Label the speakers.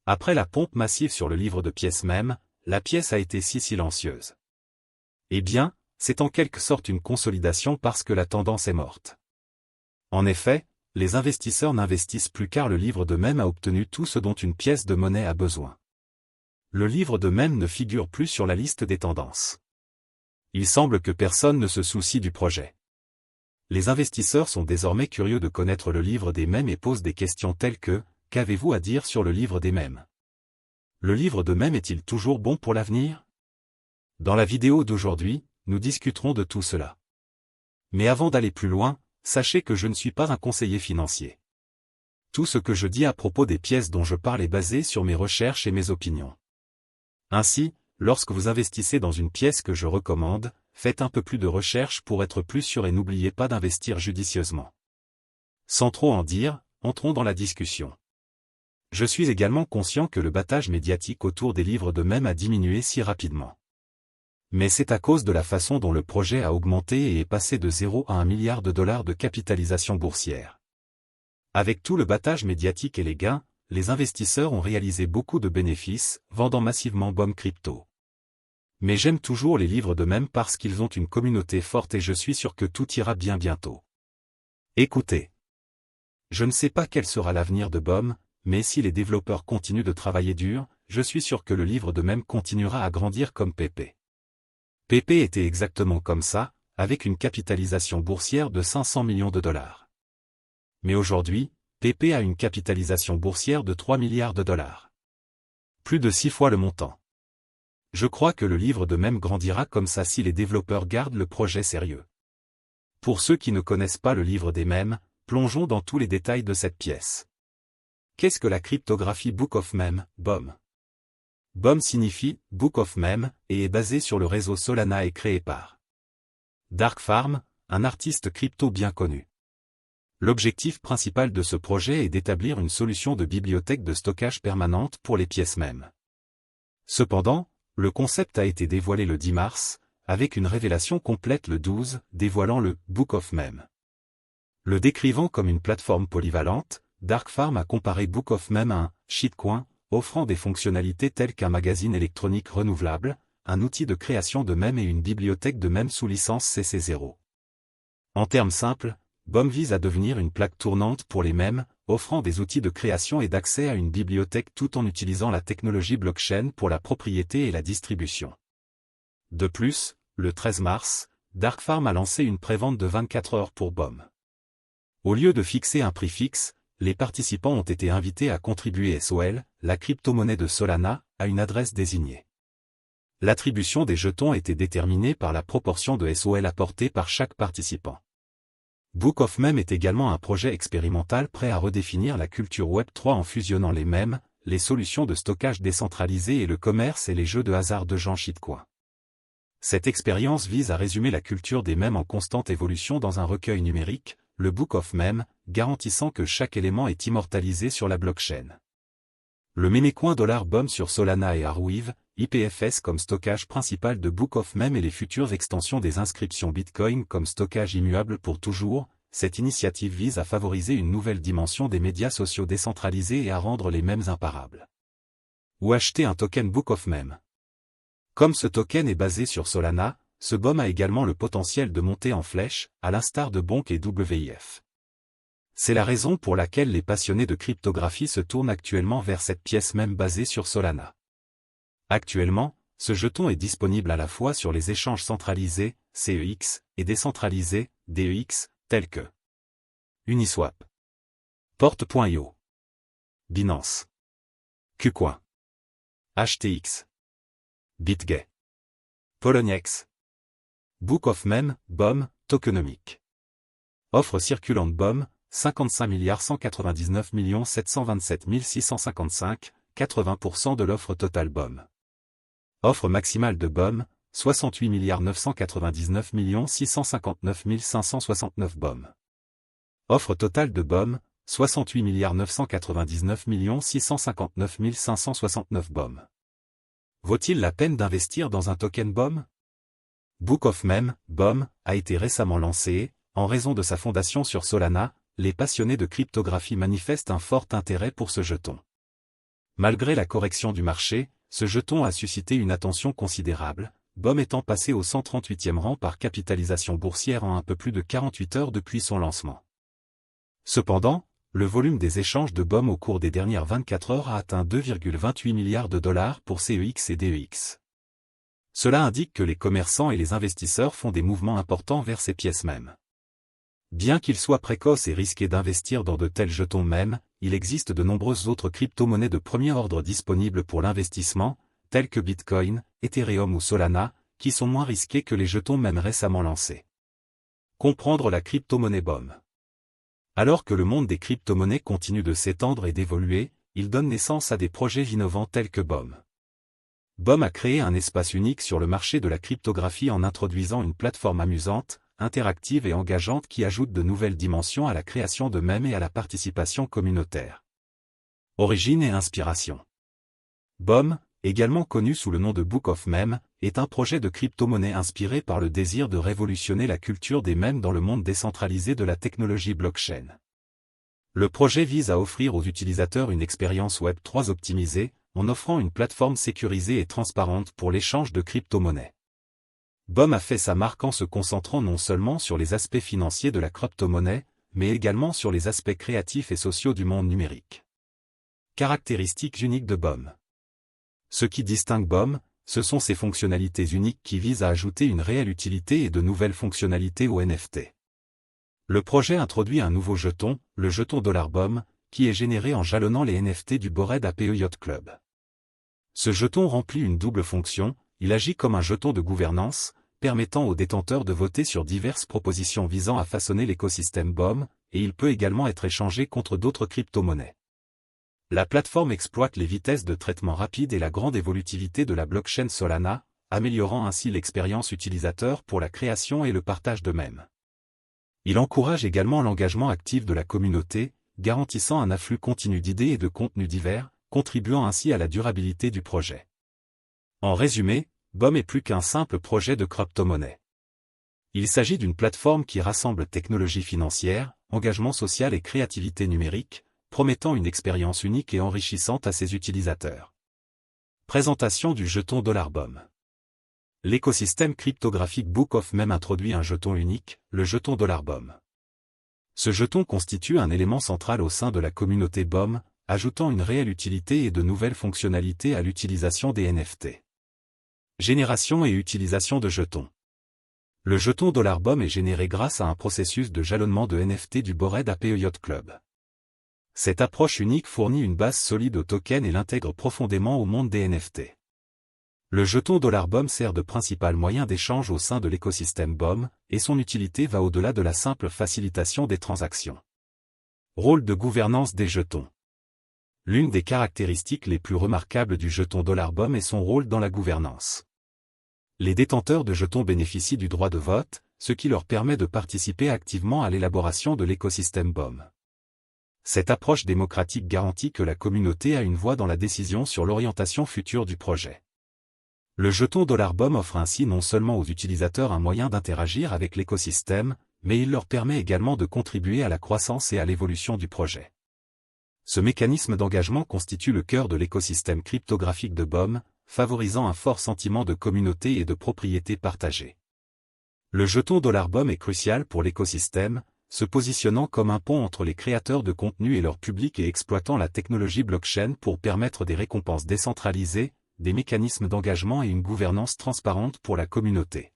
Speaker 1: Après la pompe massive sur le livre de pièces même, la pièce a été si silencieuse. Eh bien, c'est en quelque sorte une consolidation parce que la tendance est morte. En effet, les investisseurs n'investissent plus car le livre de même a obtenu tout ce dont une pièce de monnaie a besoin. Le livre de même ne figure plus sur la liste des tendances. Il semble que personne ne se soucie du projet. Les investisseurs sont désormais curieux de connaître le livre des mèmes et posent des questions telles que « Qu'avez-vous à dire sur le livre des mèmes ?» Le livre de mèmes est-il toujours bon pour l'avenir? Dans la vidéo d'aujourd'hui, nous discuterons de tout cela. Mais avant d'aller plus loin, sachez que je ne suis pas un conseiller financier. Tout ce que je dis à propos des pièces dont je parle est basé sur mes recherches et mes opinions. Ainsi, lorsque vous investissez dans une pièce que je recommande, faites un peu plus de recherche pour être plus sûr et n'oubliez pas d'investir judicieusement. Sans trop en dire, entrons dans la discussion. Je suis également conscient que le battage médiatique autour des livres de mèmes a diminué si rapidement. Mais c'est à cause de la façon dont le projet a augmenté et est passé de 0 à 1 milliard de dollars de capitalisation boursière. Avec tout le battage médiatique et les gains, les investisseurs ont réalisé beaucoup de bénéfices, vendant massivement BOM crypto. Mais j'aime toujours les livres de mèmes parce qu'ils ont une communauté forte et je suis sûr que tout ira bien bientôt. Écoutez. Je ne sais pas quel sera l'avenir de BOM, mais si les développeurs continuent de travailler dur, je suis sûr que le livre de mèmes continuera à grandir comme PP. PP était exactement comme ça, avec une capitalisation boursière de 500 millions de dollars. Mais aujourd'hui, PP a une capitalisation boursière de 3 milliards de dollars. Plus de 6 fois le montant. Je crois que le livre de mèmes grandira comme ça si les développeurs gardent le projet sérieux. Pour ceux qui ne connaissent pas le livre des mèmes, plongeons dans tous les détails de cette pièce. Qu'est-ce que la cryptographie Book of Meme, BOM? BOM signifie Book of Meme et est basé sur le réseau Solana et créé par Dark Farm, un artiste crypto bien connu. L'objectif principal de ce projet est d'établir une solution de bibliothèque de stockage permanente pour les pièces mèmes. Cependant, le concept a été dévoilé le 10 mars, avec une révélation complète le 12, dévoilant le Book of Meme. Le décrivant comme une plateforme polyvalente, Dark Farm a comparé Book of Meme à un shitcoin, offrant des fonctionnalités telles qu'un magazine électronique renouvelable, un outil de création de mèmes et une bibliothèque de mèmes sous licence CC0. En termes simples, BOM vise à devenir une plaque tournante pour les mèmes, offrant des outils de création et d'accès à une bibliothèque tout en utilisant la technologie blockchain pour la propriété et la distribution. De plus, le 13 mars, Dark Farm a lancé une prévente de 24 heures pour BOM. Au lieu de fixer un prix fixe, les participants ont été invités à contribuer SOL, la crypto-monnaie de Solana, à une adresse désignée. L'attribution des jetons était déterminée par la proportion de SOL apportée par chaque participant. Book of Meme est également un projet expérimental prêt à redéfinir la culture Web3 en fusionnant les mèmes, les solutions de stockage décentralisées et le commerce et les jeux de hasard de gens shitcoin. Cette expérience vise à résumer la culture des mèmes en constante évolution dans un recueil numérique, le Book of Meme, garantissant que chaque élément est immortalisé sur la blockchain. Le mémécoin $BOM sur Solana et Arweave, IPFS comme stockage principal de Book of Meme et les futures extensions des inscriptions Bitcoin comme stockage immuable pour toujours, cette initiative vise à favoriser une nouvelle dimension des médias sociaux décentralisés et à rendre les mèmes imparables. Ou acheter un token Book of Meme. Comme ce token est basé sur Solana, ce BOM a également le potentiel de monter en flèche, à l'instar de Bonk et WIF. C'est la raison pour laquelle les passionnés de cryptographie se tournent actuellement vers cette pièce même basée sur Solana. Actuellement, ce jeton est disponible à la fois sur les échanges centralisés, CEX, et décentralisés, DEX, tels que Uniswap, Porte.io, Binance, KuCoin, HTX, BitGay, Poloniex. Book of Meme, BOM, tokenomique. Offre circulante BOM, 55 199 727 655, 80% de l'offre totale BOM. Offre maximale de BOM, 68 999 659 569 BOM. Offre totale de BOM, 68 999 659 569 BOM. Vaut-il la peine d'investir dans un token BOM? Book of Meme, BOM, a été récemment lancé, en raison de sa fondation sur Solana, les passionnés de cryptographie manifestent un fort intérêt pour ce jeton. Malgré la correction du marché, ce jeton a suscité une attention considérable, BOM étant passé au 138e rang par capitalisation boursière en un peu plus de 48 heures depuis son lancement. Cependant, le volume des échanges de BOM au cours des dernières 24 heures a atteint 2,28 milliards de dollars pour CEX et DEX. Cela indique que les commerçants et les investisseurs font des mouvements importants vers ces pièces mêmes. Bien qu'il soit précoce et risqué d'investir dans de tels jetons mêmes, il existe de nombreuses autres crypto-monnaies de premier ordre disponibles pour l'investissement, telles que Bitcoin, Ethereum ou Solana, qui sont moins risqués que les jetons mêmes récemment lancés. Comprendre la crypto-monnaie BOM. Alors que le monde des crypto-monnaies continue de s'étendre et d'évoluer, il donne naissance à des projets innovants tels que BOM. BOM a créé un espace unique sur le marché de la cryptographie en introduisant une plateforme amusante, interactive et engageante qui ajoute de nouvelles dimensions à la création de mèmes et à la participation communautaire. Origine et inspiration. BOM, également connu sous le nom de Book of Meme, est un projet de crypto-monnaie inspiré par le désir de révolutionner la culture des mèmes dans le monde décentralisé de la technologie blockchain. Le projet vise à offrir aux utilisateurs une expérience Web3 optimisée, en offrant une plateforme sécurisée et transparente pour l'échange de crypto-monnaies. BOM a fait sa marque en se concentrant non seulement sur les aspects financiers de la crypto-monnaie, mais également sur les aspects créatifs et sociaux du monde numérique. Caractéristiques uniques de BOM. Ce qui distingue BOM, ce sont ses fonctionnalités uniques qui visent à ajouter une réelle utilité et de nouvelles fonctionnalités aux NFT. Le projet introduit un nouveau jeton, le jeton $BOM, qui est généré en jalonnant les NFT du Bored Ape Yacht Club. Ce jeton remplit une double fonction, il agit comme un jeton de gouvernance, permettant aux détenteurs de voter sur diverses propositions visant à façonner l'écosystème BOM, et il peut également être échangé contre d'autres crypto-monnaies. La plateforme exploite les vitesses de traitement rapide et la grande évolutivité de la blockchain Solana, améliorant ainsi l'expérience utilisateur pour la création et le partage de mèmes. Il encourage également l'engagement actif de la communauté, garantissant un afflux continu d'idées et de contenus divers, contribuant ainsi à la durabilité du projet. En résumé, BOM est plus qu'un simple projet de crypto-monnaie. Il s'agit d'une plateforme qui rassemble technologie financière, engagement social et créativité numérique, promettant une expérience unique et enrichissante à ses utilisateurs. Présentation du jeton $BOM. L'écosystème cryptographique Book of Meme introduit un jeton unique, le jeton $BOM. Ce jeton constitue un élément central au sein de la communauté BOM, ajoutant une réelle utilité et de nouvelles fonctionnalités à l'utilisation des NFT. Génération et utilisation de jetons. Le jeton $BOM est généré grâce à un processus de jalonnement de NFT du Bored Ape Yacht Club. Cette approche unique fournit une base solide aux tokens et l'intègre profondément au monde des NFT. Le jeton $BOM sert de principal moyen d'échange au sein de l'écosystème BOM, et son utilité va au-delà de la simple facilitation des transactions. Rôle de gouvernance des jetons. L'une des caractéristiques les plus remarquables du jeton $BOM est son rôle dans la gouvernance. Les détenteurs de jetons bénéficient du droit de vote, ce qui leur permet de participer activement à l'élaboration de l'écosystème BOM. Cette approche démocratique garantit que la communauté a une voix dans la décision sur l'orientation future du projet. Le jeton $BOM offre ainsi non seulement aux utilisateurs un moyen d'interagir avec l'écosystème, mais il leur permet également de contribuer à la croissance et à l'évolution du projet. Ce mécanisme d'engagement constitue le cœur de l'écosystème cryptographique de BOM, favorisant un fort sentiment de communauté et de propriété partagée. Le jeton $BOM est crucial pour l'écosystème, se positionnant comme un pont entre les créateurs de contenu et leur public et exploitant la technologie blockchain pour permettre des récompenses décentralisées, des mécanismes d'engagement et une gouvernance transparente pour la communauté.